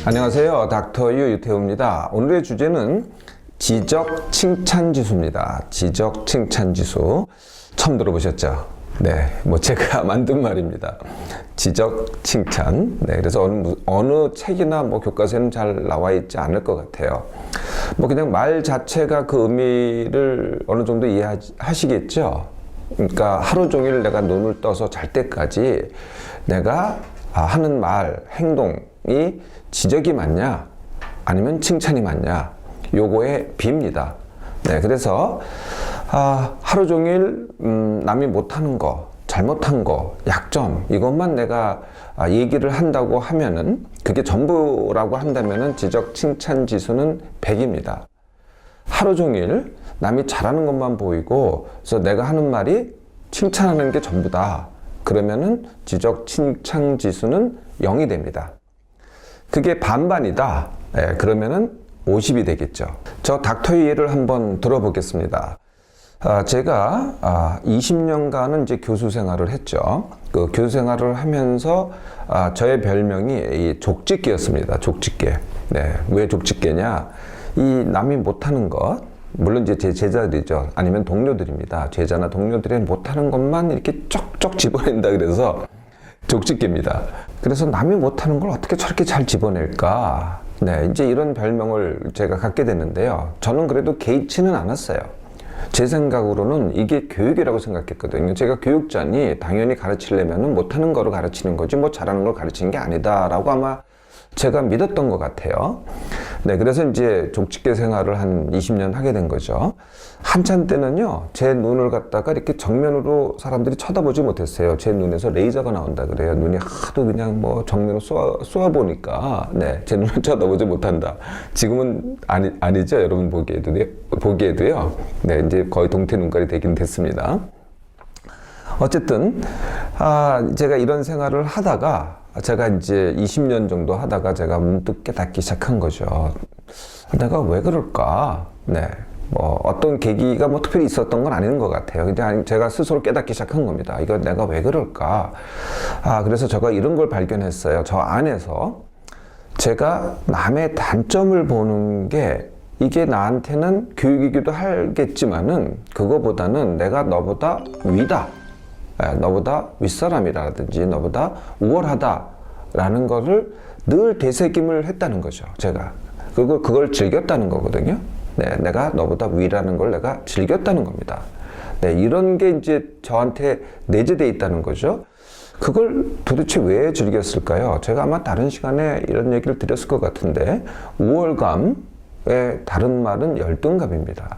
안녕하세요. 닥터 유 유태우입니다. 오늘의 주제는 지적 칭찬 지수입니다. 지적 칭찬 지수. 처음 들어보셨죠? 네, 제가 만든 말입니다. 지적 칭찬. 네, 그래서 어느 책이나 교과서에는 잘 나와 있지 않을 것 같아요. 그냥 말 자체가 그 의미를 어느 정도 이해하시겠죠? 그러니까 하루 종일 내가 눈을 떠서 잘 때까지 내가 하는 말, 행동이 지적이 맞냐 아니면 칭찬이 맞냐, 요거의 비입니다. 네, 그래서 하루 종일 남이 못하는 거, 잘못한 거, 약점, 이것만 내가 얘기를 한다고 하면은, 그게 전부라고 한다면은 지적 칭찬 지수는 100입니다. 하루 종일 남이 잘하는 것만 보이고, 그래서 내가 하는 말이 칭찬하는 게 전부다. 그러면은 지적 칭찬 지수는 0이 됩니다. 그게 반반이다. 네, 그러면은 50이 되겠죠. 저 닥터의 예를 한번 들어보겠습니다. 제가 20년간은 이제 교수 생활을 했죠. 그 교수 생활을 하면서 저의 별명이 이 족집게였습니다. 족집게. 네, 왜 족집게냐? 이 남이 못하는 것, 물론 이제 제 제자들이죠. 아니면 동료들입니다. 제자나 동료들이 못하는 것만 이렇게 쪽쪽 집어낸다 그래서 족집게입니다. 그래서 남이 못하는 걸 어떻게 저렇게 잘 집어낼까? 네, 이제 이런 별명을 제가 갖게 됐는데요. 저는 그래도 개의치는 않았어요. 제 생각으로는 이게 교육이라고 생각했거든요. 제가 교육자니 당연히 가르치려면 못하는 거를 가르치는 거지 잘하는 걸 가르치는 게 아니다라고 아마 제가 믿었던 것 같아요. 네, 그래서 이제 족집게 생활을 한 20년 하게 된 거죠. 한참 때는요, 제 눈을 갖다가 이렇게 정면으로 사람들이 쳐다보지 못했어요. 제 눈에서 레이저가 나온다 그래요. 눈이 하도 그냥 정면으로 쏘아보니까, 네, 제 눈을 쳐다보지 못한다. 지금은 아니죠. 여러분 보기에도요. 네, 이제 거의 동태 눈깔이 되긴 됐습니다. 어쨌든, 제가 이런 생활을 하다가, 제가 이제 20년 정도 하다가 제가 문득 깨닫기 시작한 거죠. 내가 왜 그럴까? 네. 어떤 계기가 특별히 있었던 건 아닌 것 같아요. 그냥 제가 스스로 깨닫기 시작한 겁니다. 이거 내가 왜 그럴까? 그래서 제가 이런 걸 발견했어요. 저 안에서 제가 남의 단점을 보는 게 이게 나한테는 교육이기도 하겠지만은 그거보다는 내가 너보다 위다. 너보다 윗사람이라든지 너보다 우월하다라는 거를 늘 되새김을 했다는 거죠. 제가 그걸 즐겼다는 거거든요. 네, 내가 너보다 위라는 걸 내가 즐겼다는 겁니다. 네, 이런 게 이제 저한테 내재되어 있다는 거죠. 그걸 도대체 왜 즐겼을까요? 제가 아마 다른 시간에 이런 얘기를 드렸을 것 같은데, 우월감의 다른 말은 열등감입니다.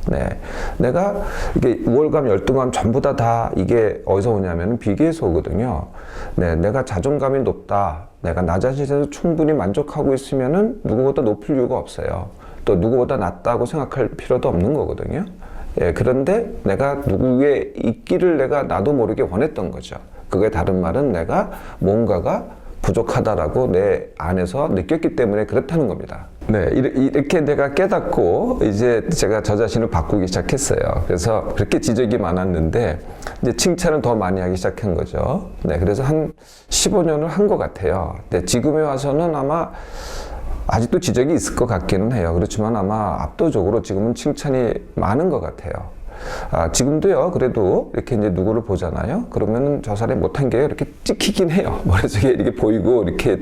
네, 내가 이게 우월감, 열등감 전부 다 이게 어디서 오냐면 비교에서 오거든요. 네, 내가 자존감이 높다. 내가 나 자신에서 충분히 만족하고 있으면은 누구보다 높을 이유가 없어요. 또 누구보다 낫다고 생각할 필요도 없는 거거든요. 예, 그런데 내가 누구의 있기를 내가 나도 모르게 원했던 거죠. 그게 다른 말은 내가 뭔가가 부족하다라고 내 안에서 느꼈기 때문에 그렇다는 겁니다. 네, 이렇게 내가 깨닫고 이제 제가 저 자신을 바꾸기 시작했어요. 그래서 그렇게 지적이 많았는데 이제 칭찬을 더 많이 하기 시작한 거죠. 네, 그래서 한 15년을 한 것 같아요. 네, 지금에 와서는 아마 아직도 지적이 있을 것 같기는 해요. 그렇지만 아마 압도적으로 지금은 칭찬이 많은 것 같아요. 지금도요, 그래도 이렇게 이제 누구를 보잖아요. 그러면은 저 사람이 못한 게 이렇게 찍히긴 해요. 머릿속에 이렇게 보이고, 이렇게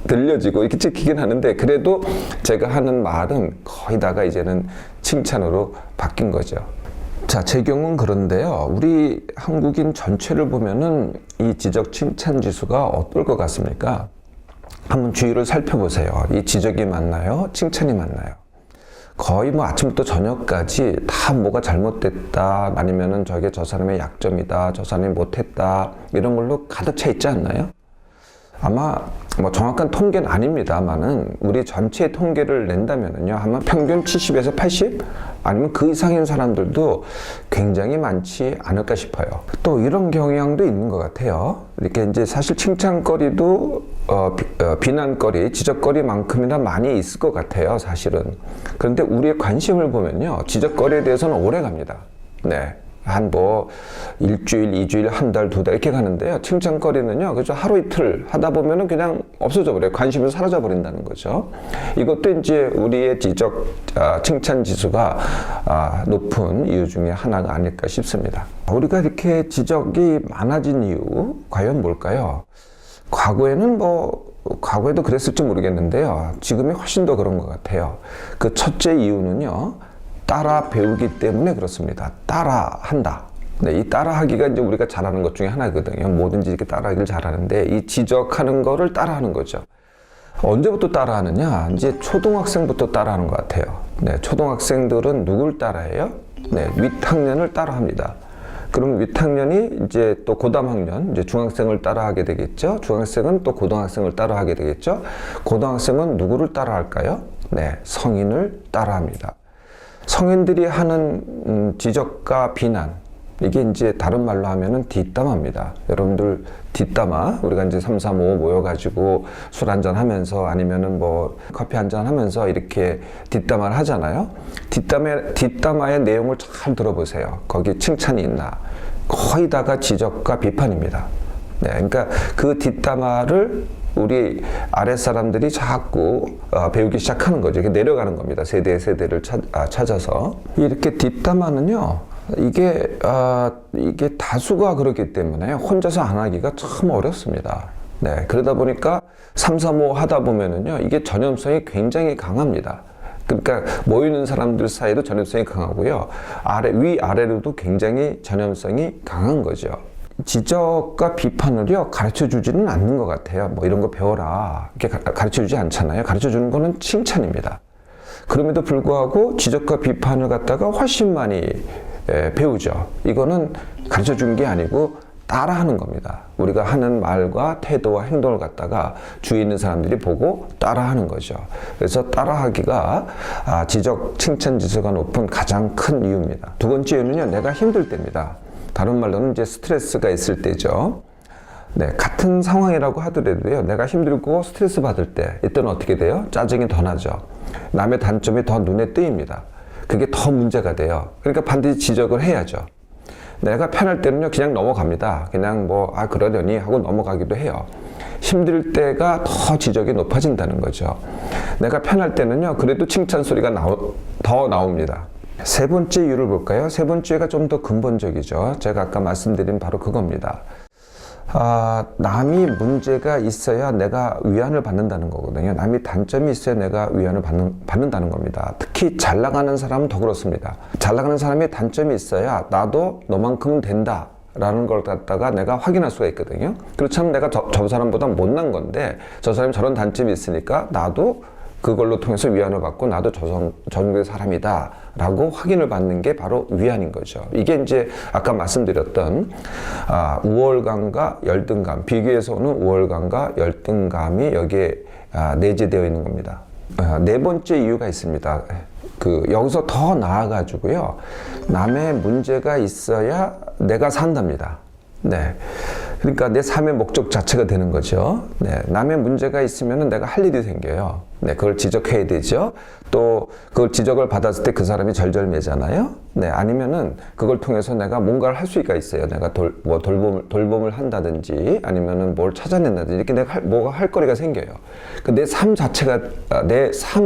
들려지고, 이렇게 찍히긴 하는데, 그래도 제가 하는 말은 거의 다가 이제는 칭찬으로 바뀐 거죠. 자, 제 경우는 그런데요. 우리 한국인 전체를 보면은 이 지적 칭찬 지수가 어떨 것 같습니까? 한번 주위를 살펴보세요. 이 지적이 맞나요? 칭찬이 맞나요? 거의 아침부터 저녁까지 다 뭐가 잘못됐다, 아니면은 저게 저 사람의 약점이다, 저 사람이 못했다, 이런 걸로 가득 차 있지 않나요? 아마 정확한 통계는 아닙니다만은 우리 전체 통계를 낸다면은요, 아마 평균 70에서 80 아니면 그 이상인 사람들도 굉장히 많지 않을까 싶어요. 또 이런 경향도 있는 것 같아요. 이렇게 이제 사실 칭찬거리도 비난거리, 지적거리만큼이나 많이 있을 것 같아요, 사실은. 그런데 우리의 관심을 보면요, 지적거리에 대해서는 오래 갑니다. 네. 한 뭐 일주일, 2주일, 한 달, 2달 이렇게 가는데요. 칭찬거리는요, 그죠? 하루 이틀 하다 보면은 그냥 없어져 버려요. 관심이 사라져 버린다는 거죠. 이것도 이제 우리의 칭찬 지수가 높은 이유 중에 하나가 아닐까 싶습니다. 우리가 이렇게 지적이 많아진 이유 과연 뭘까요? 과거에도 그랬을지 모르겠는데요. 지금이 훨씬 더 그런 것 같아요. 그 첫째 이유는요, 따라 배우기 때문에 그렇습니다. 따라한다. 네, 이 따라하기가 이제 우리가 잘하는 것 중에 하나거든요. 뭐든지 이렇게 따라하기를 잘하는데, 이 지적하는 거를 따라하는 거죠. 언제부터 따라하느냐? 이제 초등학생부터 따라하는 것 같아요. 네, 초등학생들은 누굴 따라해요? 네, 윗학년을 따라합니다. 그럼 윗학년이 이제 또 고담학년, 이제 중학생을 따라하게 되겠죠. 중학생은 또 고등학생을 따라하게 되겠죠. 고등학생은 누구를 따라할까요? 네, 성인을 따라합니다. 성인들이 하는 지적과 비난, 이게 이제 다른 말로 하면은 뒷담화입니다. 여러분들 뒷담화, 우리가 이제 3, 4, 5 모여가지고 술 한잔 하면서 아니면은 뭐 커피 한잔 하면서 이렇게 뒷담화를 하잖아요. 뒷담화의 내용을 잘 들어보세요. 거기 칭찬이 있나? 거의 다가 지적과 비판입니다. 네, 그러니까 그 뒷담화를 우리 아랫사람들이 자꾸 배우기 시작하는 거죠. 이렇게 내려가는 겁니다. 세대를 찾아서. 이렇게 뒷담화는요, 이게 다수가 그렇기 때문에 혼자서 안 하기가 참 어렵습니다. 네, 그러다 보니까 3, 4, 5 하다 보면은요, 이게 전염성이 굉장히 강합니다. 그러니까 모이는 사람들 사이도 전염성이 강하고요, 위아래로도 굉장히 전염성이 강한 거죠. 지적과 비판을요, 가르쳐 주지는 않는 것 같아요. 뭐 이런 거 배워라, 이렇게 가르쳐 주지 않잖아요. 가르쳐 주는 거는 칭찬입니다. 그럼에도 불구하고 지적과 비판을 갖다가 훨씬 많이 배우죠. 이거는 가르쳐 준 게 아니고 따라하는 겁니다. 우리가 하는 말과 태도와 행동을 갖다가 주위에 있는 사람들이 보고 따라하는 거죠. 그래서 따라하기가 지적 칭찬 지수가 높은 가장 큰 이유입니다. 두 번째 이유는요, 내가 힘들 때입니다. 다른 말로는 이제 스트레스가 있을 때죠. 네, 같은 상황이라고 하더라도요, 내가 힘들고 스트레스 받을 때, 이때는 어떻게 돼요? 짜증이 더 나죠. 남의 단점이 더 눈에 띄입니다. 그게 더 문제가 돼요. 그러니까 반드시 지적을 해야죠. 내가 편할 때는요, 그냥 넘어갑니다. 그냥 그러려니 하고 넘어가기도 해요. 힘들 때가 더 지적이 높아진다는 거죠. 내가 편할 때는요, 그래도 칭찬 소리가 더 나옵니다. 세 번째 이유를 볼까요? 세 번째가 좀 더 근본적이죠. 제가 아까 말씀드린 바로 그겁니다. 남이 문제가 있어야 내가 위안을 받는다는 거거든요. 남이 단점이 있어야 내가 위안을 받는다는 겁니다. 특히 잘 나가는 사람은 더 그렇습니다. 잘 나가는 사람이 단점이 있어야 나도 너만큼은 된다 라는 걸 갖다가 내가 확인할 수가 있거든요. 그렇지 않으면 내가 저 사람보다 못난 건데, 저 사람이 저런 단점이 있으니까 나도 그걸로 통해서 위안을 받고 나도 저 정도의 사람이다 라고 확인을 받는 게 바로 위안인 거죠. 이게 이제 아까 말씀드렸던 우월감과 열등감, 비교해서 오는 우월감과 열등감이 여기에 내재되어 있는 겁니다. 네 번째 이유가 있습니다. 여기서 더 나아가지고요, 남의 문제가 있어야 내가 산답니다. 네. 그러니까 내 삶의 목적 자체가 되는 거죠. 네. 남의 문제가 있으면 내가 할 일이 생겨요. 네. 그걸 지적해야 되죠. 또 그걸 지적을 받았을 때 그 사람이 절절매잖아요. 네. 아니면은 그걸 통해서 내가 뭔가를 할 수가 있어요. 내가 돌봄을 한다든지 아니면은 뭘 찾아낸다든지 이렇게 내가 뭐가 할 거리가 생겨요. 내 삶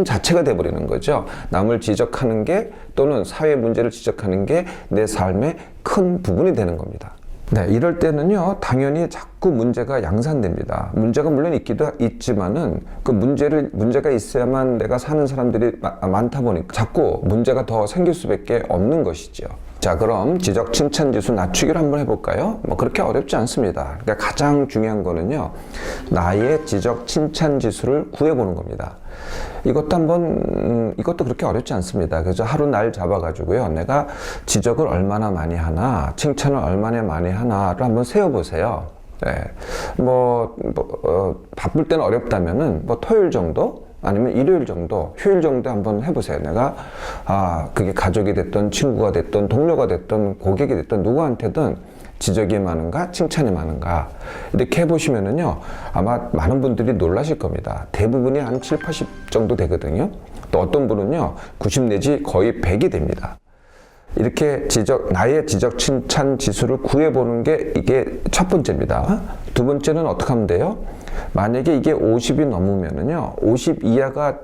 자체가 돼버리는 거죠. 남을 지적하는 게, 또는 사회 문제를 지적하는 게 내 삶의 큰 부분이 되는 겁니다. 네, 이럴 때는요, 당연히 자꾸 문제가 양산됩니다. 문제가 물론 있지만은 그 문제가 있어야만 내가 사는 사람들이 많다 보니까 자꾸 문제가 더 생길 수밖에 없는 것이죠. 자, 그럼 지적 칭찬 지수 낮추기를 한번 해볼까요? 그렇게 어렵지 않습니다. 그러니까 가장 중요한 거는요, 나의 지적 칭찬 지수를 구해보는 겁니다. 이것도 그렇게 어렵지 않습니다. 그래서 하루 날 잡아가지고요, 내가 지적을 얼마나 많이 하나, 칭찬을 얼마나 많이 하나를 한번 세어보세요. 네. 바쁠 때는 어렵다면은, 토요일 정도? 아니면 일요일 정도, 휴일 정도 한번 해보세요. 내가, 그게 가족이 됐던, 친구가 됐던, 동료가 됐던, 고객이 됐던, 누구한테든 지적이 많은가, 칭찬이 많은가, 이렇게 해보시면은요, 아마 많은 분들이 놀라실 겁니다. 대부분이 한 7, 80 정도 되거든요. 또 어떤 분은요, 90 내지 거의 100이 됩니다. 이렇게 나의 지적 칭찬 지수를 구해보는 게 이게 첫 번째입니다. 두 번째는 어떻게 하면 돼요? 만약에 이게 50이 넘으면은요, 50 이하가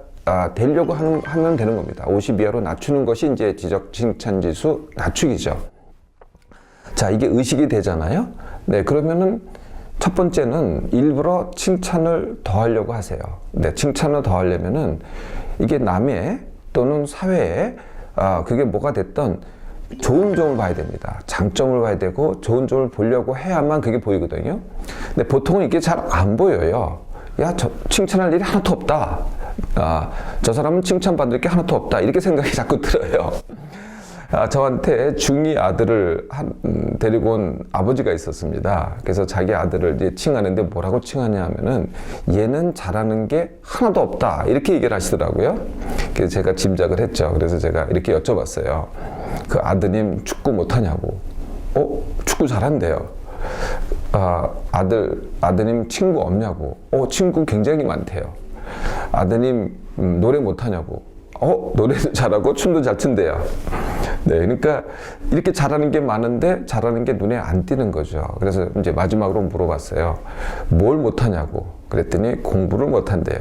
되려고 하면 되는 겁니다. 50 이하로 낮추는 것이 이제 지적 칭찬 지수 낮추기죠. 자, 이게 의식이 되잖아요. 네, 그러면은 첫 번째는 일부러 칭찬을 더 하려고 하세요. 네, 칭찬을 더 하려면은 이게 남의 또는 사회에 그게 뭐가 됐던 좋은 점을 봐야 됩니다. 장점을 봐야 되고 좋은 점을 보려고 해야만 그게 보이거든요. 근데 보통은 이게 잘 안 보여요. 야, 저 칭찬할 일이 하나도 없다. 저 사람은 칭찬받을 게 하나도 없다. 이렇게 생각이 자꾸 들어요. 저한테 중2 아들을 데리고 온 아버지가 있었습니다. 그래서 자기 아들을 이제 칭하는데 뭐라고 칭하냐 하면은 얘는 잘하는 게 하나도 없다. 이렇게 얘기를 하시더라고요. 그래서 제가 짐작을 했죠. 그래서 제가 이렇게 여쭤봤어요. 그 아드님 축구 못하냐고. 축구 잘한대요. 아드님 친구 없냐고. 친구 굉장히 많대요. 아드님 노래 못하냐고. 노래도 잘하고 춤도 잘 춘대요. 네, 그러니까 이렇게 잘하는 게 많은데 잘하는 게 눈에 안 띄는 거죠. 그래서 이제 마지막으로 물어봤어요. 뭘 못하냐고. 그랬더니 공부를 못한대요.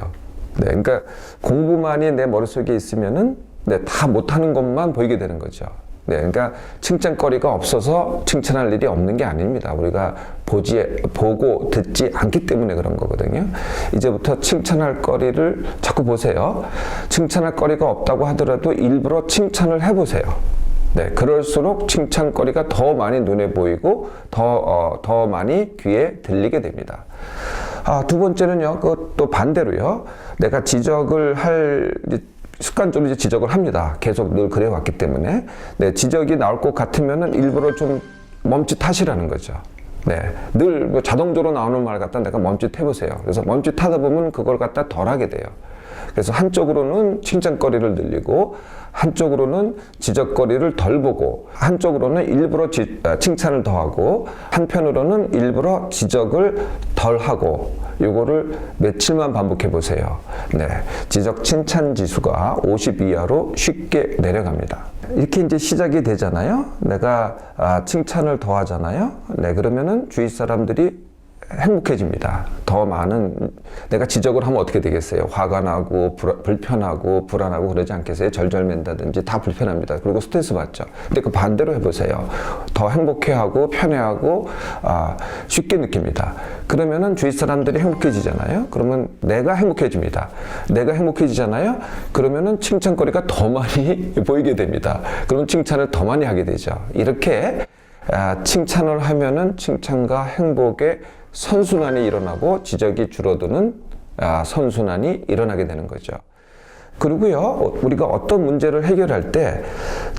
네, 그러니까 공부만이 내 머릿속에 있으면은 다 못하는 것만 보이게 되는 거죠. 네, 그러니까 칭찬거리가 없어서 칭찬할 일이 없는 게 아닙니다. 우리가 보고 듣지 않기 때문에 그런 거거든요. 이제부터 칭찬할 거리를 자꾸 보세요. 칭찬할 거리가 없다고 하더라도 일부러 칭찬을 해보세요. 네, 그럴수록 칭찬거리가 더 많이 눈에 보이고 더 많이 귀에 들리게 됩니다. 두 번째는요, 그것도 반대로요. 내가 지적을 습관적으로 이제 지적을 합니다. 계속 늘 그래 왔기 때문에. 네, 지적이 나올 것 같으면은 일부러 좀 멈칫하시라는 거죠. 네, 늘 뭐 자동적으로 나오는 말 갖다 내가 멈칫해보세요. 그래서 멈칫하다 보면 그걸 갖다 덜 하게 돼요. 그래서 한쪽으로는 칭찬거리를 늘리고 한쪽으로는 지적거리를 덜 보고 한쪽으로는 일부러 칭찬을 더하고 한편으로는 일부러 지적을 덜 하고 요거를 며칠만 반복해 보세요. 네, 지적 칭찬 지수가 50 이하로 쉽게 내려갑니다. 이렇게 이제 시작이 되잖아요. 내가 칭찬을 더 하잖아요. 네, 그러면은 주위 사람들이 행복해집니다. 더 많은, 내가 지적을 하면 어떻게 되겠어요? 화가 나고 불편하고 불안하고 그러지 않겠어요? 절절맨다든지 다 불편합니다. 그리고 스트레스 받죠. 근데 그 반대로 해보세요. 더 행복해하고 편해하고 쉽게 느낍니다. 그러면은 주위 사람들이 행복해지잖아요. 그러면 내가 행복해집니다. 내가 행복해지잖아요. 그러면은 칭찬거리가 더 많이 보이게 됩니다. 그러면 칭찬을 더 많이 하게 되죠. 이렇게 칭찬을 하면은 칭찬과 행복의 선순환이 일어나고 지적이 줄어드는 선순환이 일어나게 되는 거죠. 그리고요, 우리가 어떤 문제를 해결할 때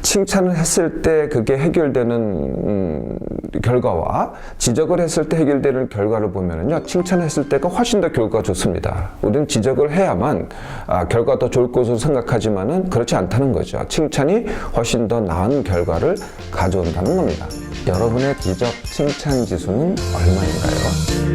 칭찬을 했을 때 그게 해결되는 결과와 지적을 했을 때 해결되는 결과를 보면은요, 칭찬했을 때가 훨씬 더 결과가 좋습니다. 우리는 지적을 해야만 결과가 더 좋을 것으로 생각하지만은 그렇지 않다는 거죠. 칭찬이 훨씬 더 나은 결과를 가져온다는 겁니다. 여러분의 지적 칭찬 지수는 얼마인가요?